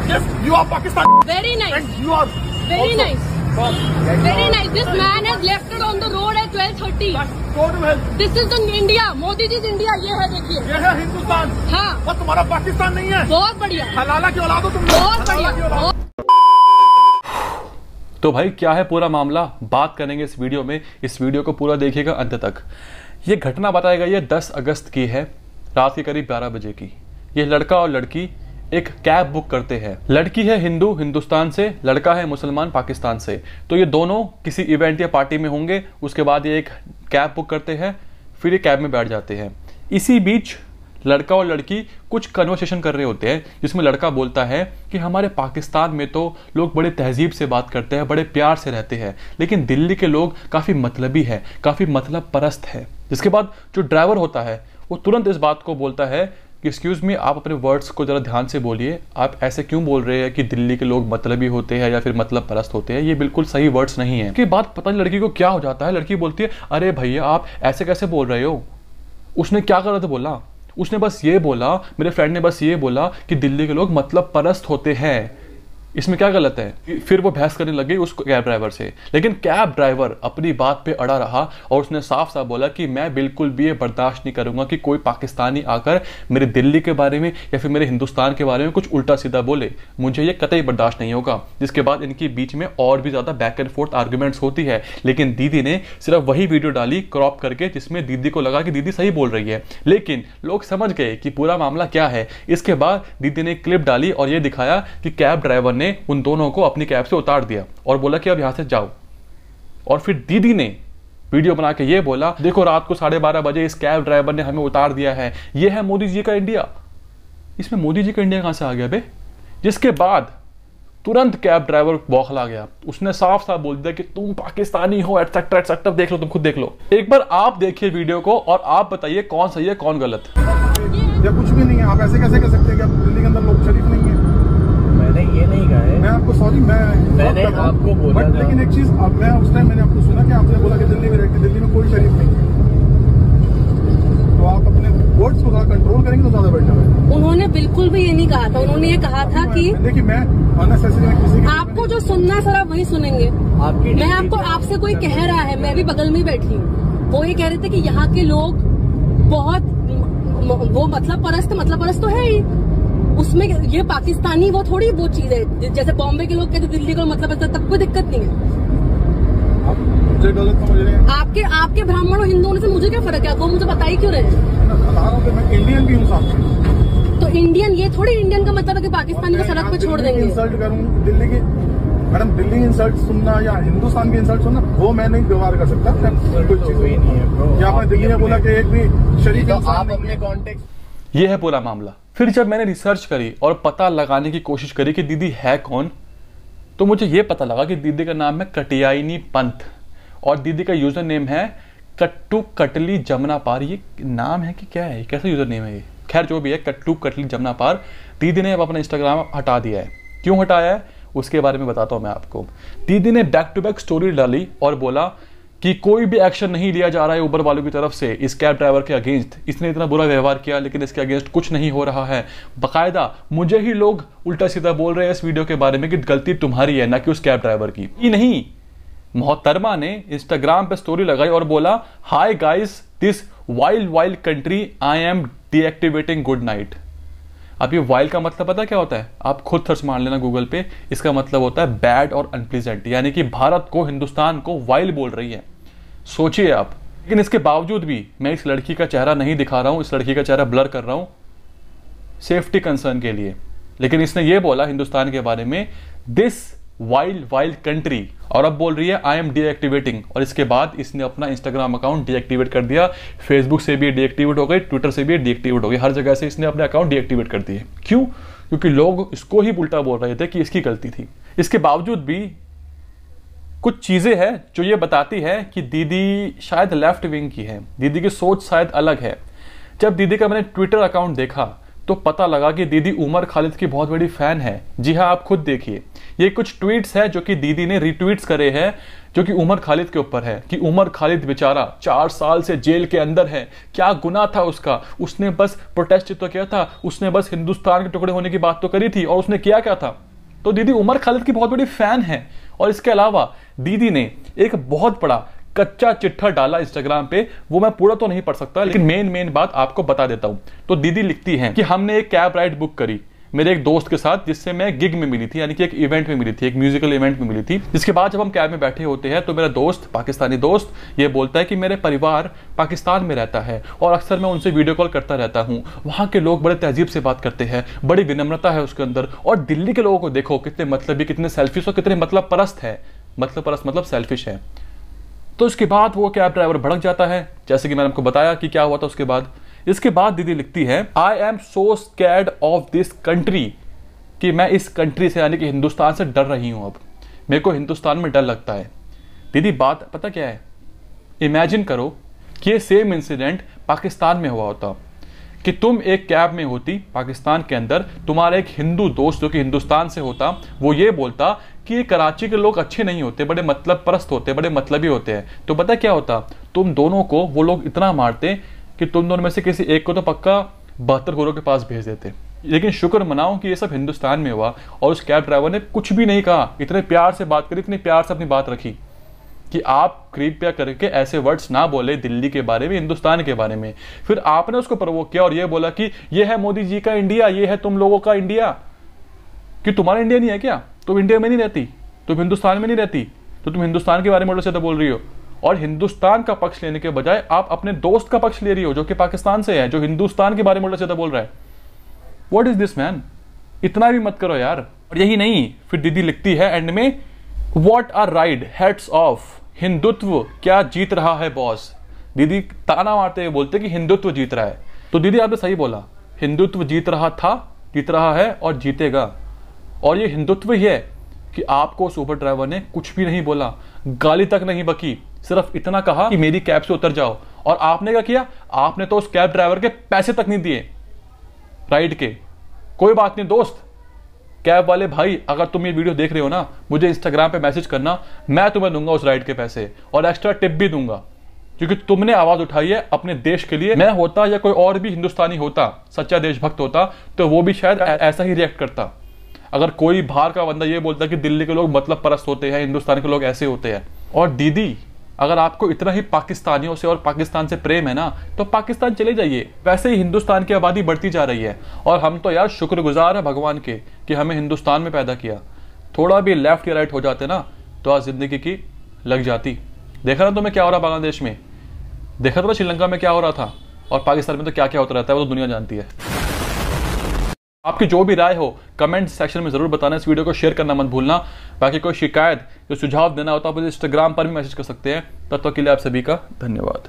Yes, you are Pakistan. Very nice. And you are Very also. nice. Very nice. This man has left it on the road at 12:30. Go to hell. This is the India. Modi ji India ये है, देखिए। ये है हिंदुस्तान। हाँ। और तुम्हारा पाकिस्तान नहीं है। बहुत बढ़िया। हलाला की औलाद हो तुम। बहुत बढ़िया। तो भाई क्या है पूरा मामला, बात करेंगे इस वीडियो में। इस वीडियो को पूरा देखिएगा अंत तक। ये घटना बताई गई है 10 अगस्त की है, रात के करीब 12 बजे की। ये लड़का और लड़की एक कैब बुक करते हैं। लड़की है हिंदू हिंदुस्तान से, लड़का है मुसलमान पाकिस्तान से। तो ये दोनों किसी इवेंट या पार्टी में होंगे। उसके बाद ये एक कैब बुक करते हैं, फिर ये कैब में बैठ जाते हैं। इसी बीच लड़का और लड़की कुछ कन्वर्सेशन कर रहे होते हैं, जिसमें लड़का बोलता है कि हमारे पाकिस्तान में तो लोग बड़े तहजीब से बात करते हैं, बड़े प्यार से रहते हैं, लेकिन दिल्ली के लोग काफ़ी मतलबी है, काफ़ी मतलब परस्त है। जिसके बाद जो ड्राइवर होता है वो तुरंत इस बात को बोलता है कि एक्सक्यूज़ मी, आप अपने वर्ड्स को ज़रा ध्यान से बोलिए। आप ऐसे क्यों बोल रहे हैं कि दिल्ली के लोग मतलबी होते हैं या फिर मतलब परस्त होते हैं? ये बिल्कुल सही वर्ड्स नहीं है। कि बात पता नहीं लड़की को क्या हो जाता है। लड़की बोलती है, अरे भैया आप ऐसे कैसे बोल रहे हो? उसने क्या गलत बोला? उसने बस ये बोला, मेरे फ्रेंड ने बस ये बोला कि दिल्ली के लोग मतलब परस्त होते हैं, इसमें क्या गलत है? फिर वो बहस करने लगी उस कैब ड्राइवर से। लेकिन कैब ड्राइवर अपनी बात पे अड़ा रहा और उसने साफ साफ बोला कि मैं बिल्कुल भी ये बर्दाश्त नहीं करूंगा कि कोई पाकिस्तानी आकर मेरे दिल्ली के बारे में या फिर मेरे हिंदुस्तान के बारे में कुछ उल्टा सीधा बोले। मुझे ये कतई बर्दाश्त नहीं होगा। जिसके बाद इनके बीच में और भी ज्यादा बैक एंड फोर्थ आर्ग्यूमेंट्स होती है। लेकिन दीदी ने सिर्फ वही वीडियो डाली क्रॉप करके जिसमें दीदी को लगा कि दीदी सही बोल रही है, लेकिन लोग समझ गए कि पूरा मामला क्या है। इसके बाद दीदी ने क्लिप डाली और ये दिखाया कि कैब ड्राइवर ने उन दोनों को अपनी कैब से उतार दिया और बोला कि अब यहां से जाओ। और फिर दीदी ने वीडियो बना के ये बोला, देखो रात को 12:30 बजे इस कैब ड्राइवर ने हमें उतार दिया है, ये है मोदी जी का इंडिया। इसमें मोदी जी का इंडिया कहां से आ गया बे? जिसके बाद तुरंत कैब ड्राइवर बौखला गया। उसने साफ साफ बोल दिया कि तुम पाकिस्तानी हो, एटसेट्रा एटसेट्रा। देख लो, तुम खुद देख लो। एक बार आप देखिए वीडियो को और आप बताइए कौन सही है कौन गलत। ये कुछ भी नहीं है। आप ऐसे कैसे कह सकते हैं कि आप दिल्ली के अंदर लोग शरीफ नहीं है? मैंने ये नहीं कहा है। मैं आपको सॉरी, मैंने आपको बोला था। लेकिन एक चीज, अब मैं उस टाइम मैंने आपको सुना कि आपने बोला कि दिल्ली में रहते, दिल्ली में कोई शरीफ नहीं है। तो आप अपने वर्ड्स को कंट्रोल करेंगे तो ज्यादा बेटर है। उन्होंने बिल्कुल भी ये नहीं कहा था। उन्होंने ये कहा था कि देखिए, मैं किसी आपको जो सुनना है सर आप वही सुनेंगे। आपकी मैं आपको आपसे कोई कह रहा है, मैं भी बगल में ही बैठी हूँ। वो ये कह रहे थे कि यहाँ के लोग बहुत वो मतलब परस्त तो है ही। उसमें ये पाकिस्तानी वो थोड़ी वो चीज है, जैसे बॉम्बे के लोग कहते दिल्ली को मतलब परस्त, तब कोई दिक्कत नहीं है। मुझे गलत समझ रहे हैं। आपके ब्राह्मण और हिंदू होने से मुझे क्या फर्क है? वो मुझे बता ही क्यों रहे हैं? मैं इंडियन भी हूँ साहब। तो इंडियन, ये थोड़ी इंडियन का मतलब है कि पाकिस्तानी को सड़क पे छोड़ देंगे। इंसल्ट करूँ दिल्ली की? मैडम, दिल्ली इंसल्ट सुनना या हिंदुस्तान की इंसल्ट सुनना, वो मैं नहीं व्यवहार कर सकता। कुछ चीज नहीं है। क्या आपने दिल्ली में बोला कि एक भी शरीफ आप अपने कॉन्टेक्स्ट। ये है पूरा मामला। फिर जब मैंने रिसर्च करी और पता लगाने की कोशिश करी कि दीदी है कौन, तो मुझे ये पता लगा कि दीदी का नाम है कटियाइनी पंथ और दीदी का यूजर नेम है कट्टू कटली जमुना पार। ये नाम है कि क्या है? कैसा यूजर नेम है ये? खैर जो भी है, कट्टू कटली जमुना पार। दीदी ने अब अपना इंस्टाग्राम हटा दिया है। क्यों हटाया है उसके बारे में बताता हूं मैं आपको। दीदी ने बैक टू बैक स्टोरी डाली और बोला कि कोई भी एक्शन नहीं लिया जा रहा है उबर वालों की तरफ से इस कैब ड्राइवर के अगेंस्ट। इसने इतना बुरा व्यवहार किया लेकिन इसके अगेंस्ट कुछ नहीं हो रहा है। बाकायदा मुझे ही लोग उल्टा सीधा बोल रहे हैं इस वीडियो के बारे में कि गलती तुम्हारी है, ना कि उस कैब ड्राइवर की। ये नहीं, मोहतरमा ने इंस्टाग्राम पे स्टोरी लगाई और बोला, hi guys, this wild country, I am deactivating good night. अब ये वाइल्ड का मतलब पता क्या होता है? आप खुद सर्च मार लेना गूगल पे। इसका मतलब होता है बैड और अनप्लीजेंट, यानी कि भारत को, हिंदुस्तान को वाइल्ड बोल रही है। सोचिए आप। लेकिन इसके बावजूद भी मैं इस लड़की का चेहरा नहीं दिखा रहा हूं, इस लड़की का चेहरा ब्लर कर रहा हूं सेफ्टी कंसर्न के लिए। लेकिन इसने ये बोला हिंदुस्तान के बारे में, दिस वाइल्ड कंट्री, और अब बोल रही है आई एम डीएक्टिवेटिंग। और इसके बाद इसने अपना इंस्टाग्राम अकाउंट डीएक्टिवेट कर दिया। फेसबुक से भी डीएक्टिवेट हो गई, ट्विटर से भी डीएक्टिवेट हो गई, हर जगह से इसने अपने अकाउंट डीएक्टिवेट कर दिए। क्यों? क्योंकि लोग इसको ही उल्टा बोल रहे थे कि इसकी गलती थी। इसके बावजूद भी कुछ चीजें हैं जो ये बताती है कि दीदी शायद लेफ्ट विंग की है, दीदी की सोच शायद अलग है। जब दीदी का मैंने ट्विटर अकाउंट देखा तो पता लगा कि दीदी उमर खालिद की बहुत बड़ी फैन है। जी हाँ, आप खुद देखिए, ये कुछ ट्वीट्स है जो कि दीदी ने रिट्वीट्स करे हैं जो कि उमर खालिद के ऊपर है कि उमर खालिद बेचारा 4 साल से जेल के अंदर है। क्या गुनाह था उसका? उसने बस प्रोटेस्ट तो किया था, उसने बस हिंदुस्तान के टुकड़े होने की बात तो करी थी, और उसने किया क्या था? तो दीदी उमर खालिद की बहुत बड़ी फैन है। और इसके अलावा दीदी ने एक बहुत बड़ा कच्चा चिट्ठा डाला इंस्टाग्राम पे, वो मैं पूरा तो नहीं पढ़ सकता, लेकिन मेन बात आपको बता देता हूं। तो दीदी लिखती हैं कि हमने एक कैब राइड बुक करी मेरे एक दोस्त के साथ, जिससे मैं गिग में मिली थी, यानी कि एक इवेंट में मिली थी, एक म्यूजिकल इवेंट में मिली थी। जिसके बाद जब हम कैब में बैठे होते हैं तो मेरा दोस्त, पाकिस्तानी दोस्त, ये बोलता है कि मेरे परिवार पाकिस्तान में रहता है और अक्सर मैं उनसे वीडियो कॉल करता रहता हूँ। वहाँ के लोग बड़े तहजीब से बात करते हैं, बड़ी विनम्रता है उसके अंदर। और दिल्ली के लोगों को देखो कितने मतलबी, कितने सेल्फिश और कितने मतलब परस्त है। मतलब परस्त मतलब सेल्फिश है। तो इसके बाद वो कैब ड्राइवर भड़क जाता है, जैसे कि मैंने आपको बताया कि क्या हुआ था उसके बाद। इसके बाद दीदी लिखती है, I am so scared of this country, कि मैं इस कंट्री से यानी कि हिंदुस्तान से डर रही हूं। अब मेरे को हिंदुस्तान में डर लगता है। दीदी बात पता क्या है, इमेजिन करो कि ये सेम इंसिडेंट पाकिस्तान में हुआ होता, कि तुम एक कैब में होती पाकिस्तान के अंदर, तुम्हारा एक हिंदू दोस्त जो कि हिंदुस्तान से होता, वो ये बोलता कि ये कराची के लोग अच्छे नहीं होते, बड़े मतलब परस्त होते, बड़े मतलबी होते हैं। तो पता क्या होता, तुम दोनों को वो लोग इतना मारते कि तुम दोनों में से किसी एक को तो पक्का 72 करोड़ के पास भेज देते। लेकिन शुक्र मनाओ कि ये सब हिंदुस्तान में हुआ और उस कैब ड्राइवर ने कुछ भी नहीं कहा, इतने प्यार से बात करी, इतने प्यार से अपनी बात रखी कि आप कृपया करके ऐसे वर्ड्स ना बोले दिल्ली के बारे में, हिंदुस्तान के बारे में। फिर आपने उसको प्रवोक किया और ये बोला कि ये है मोदी जी का इंडिया, ये है तुम लोगों का इंडिया। कि तुम्हारा इंडिया नहीं है क्या? तुम इंडिया में नहीं रहती, तुम हिंदुस्तान में नहीं रहती, तो तुम हिंदुस्तान के बारे में उल्टा सीधा बोल रही हो। और हिंदुस्तान का पक्ष लेने के बजाय आप अपने दोस्त का पक्ष ले रही हो जो कि पाकिस्तान से है, जो हिंदुस्तान के बारे में उल्टा सीधा बोल रहा है। What is this man? इतना भी मत करो यार। और यही नहीं, फिर दीदी लिखती है एंड में, what are ride, heads off, Hindutva क्या जीत रहा है बॉस। दीदी ताना मारते हुए बोलते कि हिंदुत्व जीत रहा है। तो दीदी आपने सही बोला, हिंदुत्व जीत रहा था, जीत रहा है और जीतेगा। और ये हिंदुत्व ही है कि आपको उस उबर ड्राइवर ने कुछ भी नहीं बोला, गाली तक नहीं बकी, सिर्फ इतना कहा कि मेरी कैब से उतर जाओ। और आपने क्या किया? आपने तो उस कैब ड्राइवर के पैसे तक नहीं दिए राइड के। कोई बात नहीं दोस्त, कैब वाले भाई, अगर तुम ये वीडियो देख रहे हो ना, मुझे इंस्टाग्राम पे मैसेज करना, मैं तुम्हें दूंगा उस राइड के पैसे और एक्स्ट्रा टिप भी दूंगा, क्योंकि तुमने आवाज उठाई है अपने देश के लिए। मैं होता या कोई और भी हिंदुस्तानी होता, सच्चा देशभक्त होता, तो वो भी शायद ऐसा ही रिएक्ट करता। अगर कोई बाहर का बंदा ये बोलता कि दिल्ली के लोग मतलब परस्त होते हैं, हिंदुस्तान के लोग ऐसे होते हैं। और दीदी अगर आपको इतना ही पाकिस्तानियों से और पाकिस्तान से प्रेम है ना, तो पाकिस्तान चले जाइए। वैसे ही हिंदुस्तान की आबादी बढ़ती जा रही है और हम तो यार शुक्रगुजार है भगवान के कि हमें हिंदुस्तान में पैदा किया। थोड़ा भी लेफ्ट या राइट हो जाते ना तो आज जिंदगी की लग जाती। देखा ना तुम्हें क्या हो रहा बांग्लादेश में, देखा था श्रीलंका में क्या हो रहा था, और पाकिस्तान में तो क्या क्या होता रहता है वो तो दुनिया जानती है। आपकी जो भी राय हो कमेंट सेक्शन में जरूर बताना। इस वीडियो को शेयर करना मत भूलना। बाकी कोई शिकायत या सुझाव देना हो तो आप मुझे इंस्टाग्राम पर भी मैसेज कर सकते हैं। तब तक के लिए आप सभी का धन्यवाद।